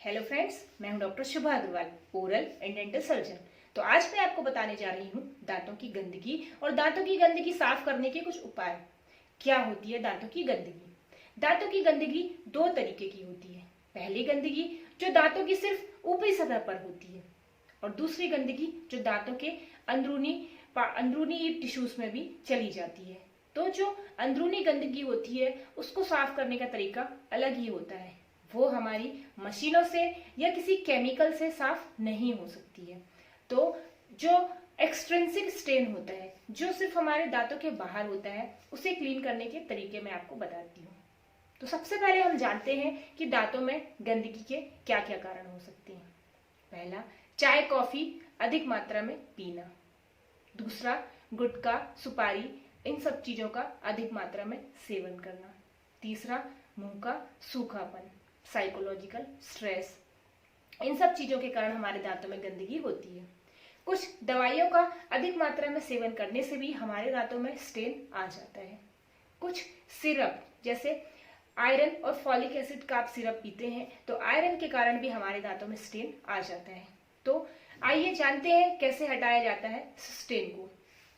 Hello friends, मैं हूं doctor Shubha Agrawal, oral and dental surgeon. तो आज मैं आपको बताने जा रही हूं दांतों की गंदगी और दांतों की गंदगी साफ करने के कुछ उपाय। क्या होती है दांतों की गंदगी? दांतों की गंदगी दो तरीके की होती है। पहली गंदगी जो दांतों की सिर्फ ऊपरी सतह पर होती है और दूसरी गंदगी जो दांतों के अंदरूनी टिश्यूज में भी चली जाती है। तो जो अंदरूनी गंदगी होती है उसको साफ करने का तरीका अलग ही होता है। वो हमारी मशीनों से या किसी केमिकल से साफ नहीं हो सकती है। तो जो एक्सट्रिंसिक स्टेन होता है, जो सिर्फ हमारे दांतों के बाहर होता है, उसे क्लीन करने के तरीके मैं आपको बताती हूँ। तो सबसे पहले हम जानते हैं कि दांतों में गंदगी के क्या क्या कारण हो सकते हैं। पहला, चाय कॉफी अधिक मात्रा में पीना। दूसरा, गुटखा सुपारी इन सब चीजों का अधिक मात्रा में सेवन करना। तीसरा, मुंह का सूखापन, साइकोलॉजिकल स्ट्रेस, इन सब चीजों के कारण हमारे दांतों में गंदगी होती है। कुछ दवाइयों का अधिक मात्रा में सेवन करने से भी हमारे दांतों में स्टेन आ जाता है। कुछ सिरप जैसे आयरन और फॉलिक एसिड का आप सिरप पीते हैं तो आयरन के कारण भी हमारे दांतों में स्टेन आ जाता है। तो आइए जानते हैं कैसे हटाया जाता है स्टेन को।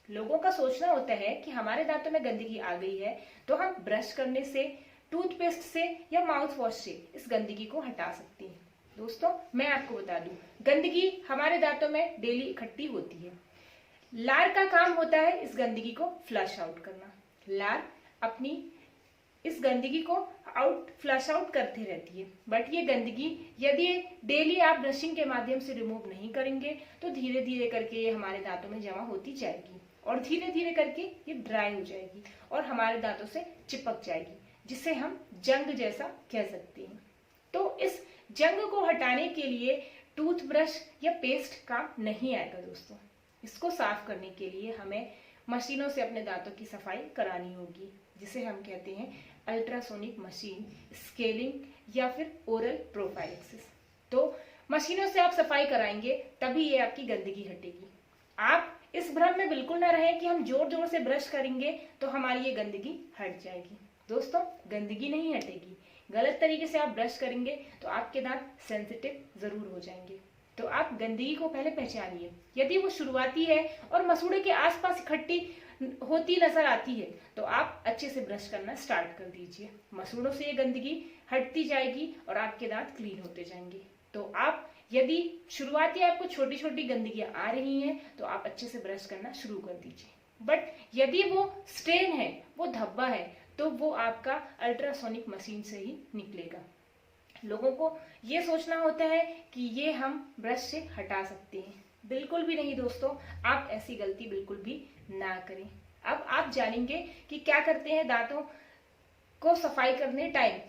लोगों का सोचना होता है कि हमारे दांतों में गंदगी आ गई है तो हम ब्रश करने से, टूथपेस्ट से या माउथ वॉश से इस गंदगी को हटा सकते हैं। दोस्तों, मैं आपको बता दूं, गंदगी हमारे दांतों में डेली इकट्ठी होती है। लार का काम होता है इस गंदगी को फ्लश आउट करना। लार अपनी इस गंदगी को फ्लश आउट करती रहती है, बट ये गंदगी यदि डेली आप ब्रशिंग के माध्यम से रिमूव नहीं करेंगे तो धीरे धीरे करके ये हमारे दांतों में जमा होती जाएगी और धीरे धीरे करके ये ड्राई हो जाएगी और हमारे दांतों से चिपक जाएगी, जिसे हम जंग जैसा कह सकते हैं। तो इस जंग को हटाने के लिए टूथब्रश या पेस्ट काम नहीं आएगा दोस्तों। इसको साफ करने के लिए हमें मशीनों से अपने दांतों की सफाई करानी होगी, जिसे हम कहते हैं अल्ट्रासोनिक मशीन, स्केलिंग या फिर ओरल प्रोफाइलेक्सिस। तो मशीनों से आप सफाई कराएंगे तभी ये आपकी गंदगी हटेगी। आप इस भ्रम में बिल्कुल ना रहें कि हम जोर जोर से ब्रश करेंगे तो हमारी ये गंदगी हट जाएगी। दोस्तों, गंदगी नहीं हटेगी। गलत तरीके से आप ब्रश करेंगे तो आपके दांत सेंसिटिव जरूर हो जाएंगे। तो आप गंदगी को पहले पहचानिए। यदि वो शुरुआती है और मसूड़े के आसपास इकट्ठी होती नजर आती है तो आप अच्छे से ब्रश करना स्टार्ट कर दीजिए। मसूड़ों से ये गंदगी हटती जाएगी और आपके दांत क्लीन होते जाएंगे। तो आप यदि शुरुआती आपको छोटी छोटी गंदगियां आ रही हैं तो आप अच्छे से ब्रश करना शुरू कर दीजिए। बट यदि वो स्टेन है, वो धब्बा है, तो वो आपका अल्ट्रासोनिक मशीन से ही निकलेगा। लोगों को ये सोचना होता है कि ये हम ब्रश से हटा सकते हैं। बिल्कुल भी नहीं दोस्तों, आप ऐसी गलती बिल्कुल भी ना करें। अब आप जानेंगे कि क्या करते हैं दांतों को सफाई करने टाइम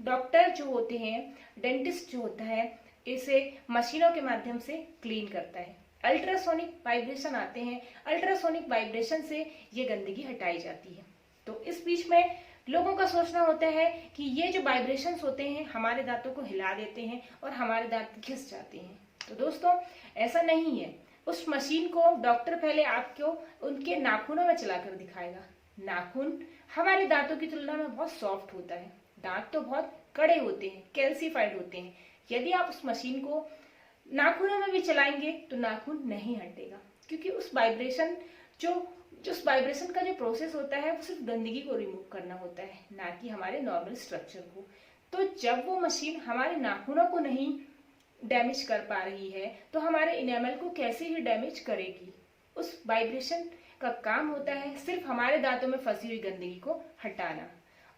डॉक्टर जो होते हैं, डेंटिस्ट जो होता है, इसे मशीनों के माध्यम से क्लीन करता है। अल्ट्रासोनिक वाइब्रेशन आते हैं, अल्ट्रासोनिक वाइब्रेशन से ये गंदगी हटाई जाती है। तो इस बीच में लोगों का सोचना होता है कि ये जो वाइब्रेशंस होते हैं हमारे दांतों को हिला देते हैं और हमारे दांत घिस जाते हैं। तो दोस्तों, ऐसा नहीं है। उस मशीन को डॉक्टर पहले आपको उनके नाखूनों में चलाकर दिखाएगा। नाखून हमारे दांतों की तुलना में बहुत सॉफ्ट होता है। दांत तो बहुत कड़े होते हैं, कैल्सीफाइड होते हैं। यदि आप उस मशीन को नाखूनों में भी चलाएंगे तो नाखून नहीं हटेगा, क्योंकि उस वाइब्रेशन का जो प्रोसेस होता है वो सिर्फ गंदगी को रिमूव करना होता है, ना कि हमारे नॉर्मल स्ट्रक्चर को। तो जब वो मशीन हमारे नाखूनों को नहीं डैमेज कर पा रही है तो हमारे इनेमल को कैसे ही डैमेज करेगी। उस वाइब्रेशन का काम होता है सिर्फ हमारे दांतों में फंसी हुई गंदगी को हटाना,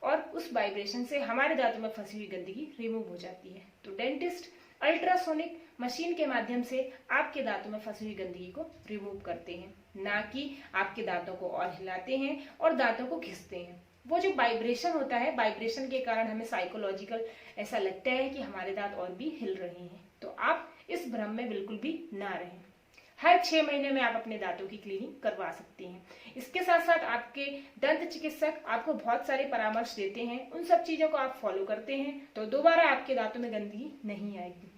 और उस वाइब्रेशन से हमारे दांतों में फंसी हुई गंदगी रिमूव हो जाती है। तो डेंटिस्ट अल्ट्रासोनिक मशीन के माध्यम से आपके दांतों में फंसी हुई गंदगी को रिमूव करते हैं, ना कि आपके दांतों को और हिलाते हैं और दांतों को घिसते हैं। वो जो वाइब्रेशन होता है, वाइब्रेशन के कारण हमें साइकोलॉजिकल ऐसा लगता है कि हमारे दांत और भी हिल रहे हैं। तो आप इस भ्रम में बिल्कुल भी ना रहें। हर 6 महीने में आप अपने दांतों की क्लीनिंग करवा सकते हैं। इसके साथ साथ आपके दंत चिकित्सक आपको बहुत सारे परामर्श देते हैं। उन सब चीजों को आप फॉलो करते हैं तो दोबारा आपके दांतों में गंदगी नहीं आएगी।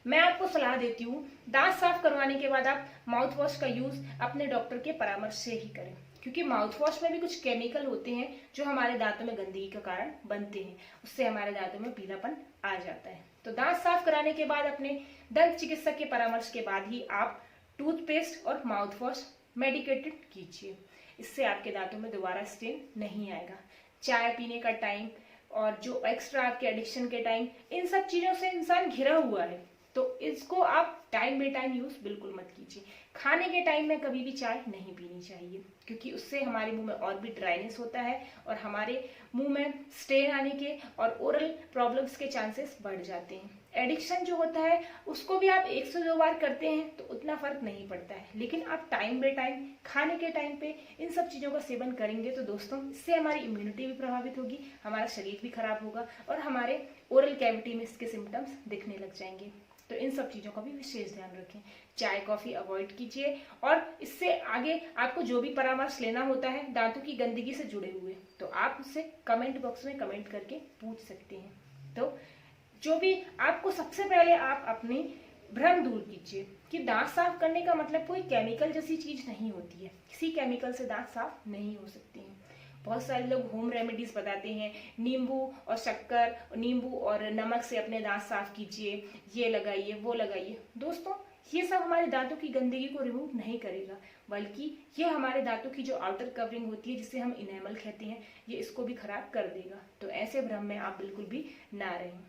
मैं आपको सलाह देती हूँ, दांत साफ करवाने के बाद आप माउथ वॉश का यूज अपने डॉक्टर के परामर्श से ही करें, क्योंकि माउथ वॉश में भी कुछ केमिकल होते हैं जो हमारे दांतों में गंदगी का कारण बनते हैं। उससे हमारे दांतों में पीलापन आ जाता है। तो दांत साफ कराने के बाद अपने दंत चिकित्सक के परामर्श के बाद ही आप टूथपेस्ट और माउथ वॉश मेडिकेटेड कीजिए। इससे आपके दांतों में दोबारा स्टेन नहीं आएगा। चाय पीने का टाइम और जो एक्स्ट्रा आपके एडिक्शन के टाइम, इन सब चीजों से इंसान घिरा हुआ है, तो इसको आप टाइम बे टाइम यूज बिल्कुल मत कीजिए। खाने के टाइम में कभी भी चाय नहीं पीनी चाहिए, क्योंकि उससे हमारे मुंह में और भी ड्राइनेस होता है और हमारे मुंह में स्टेन आने के और ओरल प्रॉब्लम्स के चांसेस बढ़ जाते हैं। एडिक्शन जो होता है उसको भी आप 1 से 2 बार करते हैं तो उतना फर्क नहीं पड़ता है, लेकिन आप टाइम बे टाइम खाने के टाइम पे इन सब चीजों का सेवन करेंगे तो दोस्तों इससे हमारी इम्यूनिटी भी प्रभावित होगी, हमारा शरीर भी खराब होगा और हमारे ओरल कैविटी में इसके सिम्टम्स दिखने लग जाएंगे। तो इन सब चीजों का भी विशेष ध्यान रखें। चाय कॉफी अवॉइड कीजिए और इससे आगे आपको जो भी परामर्श लेना होता है दांतों की गंदगी से जुड़े हुए, तो आप उससे कमेंट बॉक्स में कमेंट करके पूछ सकते हैं। तो जो भी आपको, सबसे पहले आप अपनी भ्रम दूर कीजिए कि दांत साफ करने का मतलब कोई केमिकल जैसी चीज नहीं होती है। किसी केमिकल से दांत साफ नहीं हो सकते हैं। बहुत सारे लोग होम रेमेडीज बताते हैं, नींबू और शक्कर, नींबू और नमक से अपने दांत साफ कीजिए, ये लगाइए वो लगाइए। दोस्तों ये सब हमारे दांतों की गंदगी को रिमूव नहीं करेगा, बल्कि ये हमारे दांतों की जो आउटर कवरिंग होती है जिसे हम इनेमल कहते हैं, ये इसको भी खराब कर देगा। तो ऐसे भ्रम में आप बिल्कुल भी ना रहें।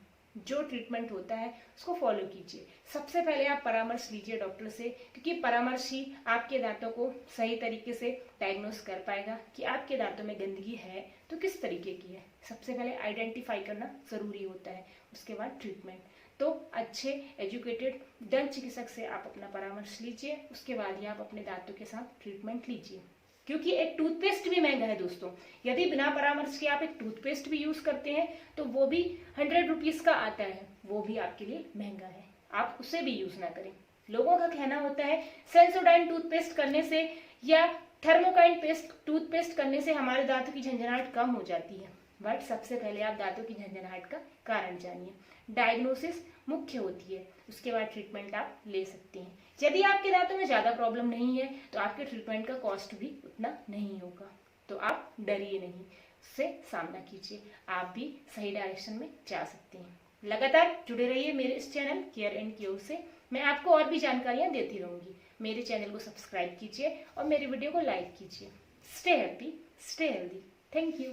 जो ट्रीटमेंट होता है उसको फॉलो कीजिए। सबसे पहले आप परामर्श लीजिए डॉक्टर से, क्योंकि परामर्श ही आपके दांतों को सही तरीके से डायग्नोस कर पाएगा कि आपके दांतों में गंदगी है तो किस तरीके की है। सबसे पहले आइडेंटिफाई करना जरूरी होता है, उसके बाद ट्रीटमेंट। तो अच्छे एजुकेटेड दंत चिकित्सक से आप अपना परामर्श लीजिए, उसके बाद ही आप अपने दांतों के साथ ट्रीटमेंट लीजिए। क्योंकि एक टूथपेस्ट भी महंगा है दोस्तों। यदि बिना परामर्श के आप एक टूथपेस्ट भी यूज करते हैं तो वो भी 100 रुपीज का आता है, वो भी आपके लिए महंगा है, आप उसे भी यूज ना करें। लोगों का कहना होता है सेंसोडाइन टूथपेस्ट करने से या थर्मोकाइन पेस्ट टूथपेस्ट करने से हमारे दांतों की झंझनाहट कम हो जाती है। बट सबसे पहले आप दांतों की झंझनाहट का कारण जानिए। डायग्नोसिस मुख्य होती है, उसके बाद ट्रीटमेंट आप ले सकते हैं। यदि आपके दांतों में ज्यादा प्रॉब्लम नहीं है तो आपके ट्रीटमेंट का कॉस्ट भी उतना नहीं होगा। तो आप डरिए नहीं, उससे सामना कीजिए, आप भी सही डायरेक्शन में जा सकते हैं। लगातार जुड़े रहिए मेरे इस चैनल केयर एंड क्योर से। मैं आपको और भी जानकारियां देती रहूंगी। मेरे चैनल को सब्सक्राइब कीजिए और मेरी वीडियो को लाइक कीजिए। Stay happy, stay healthy. Thank you.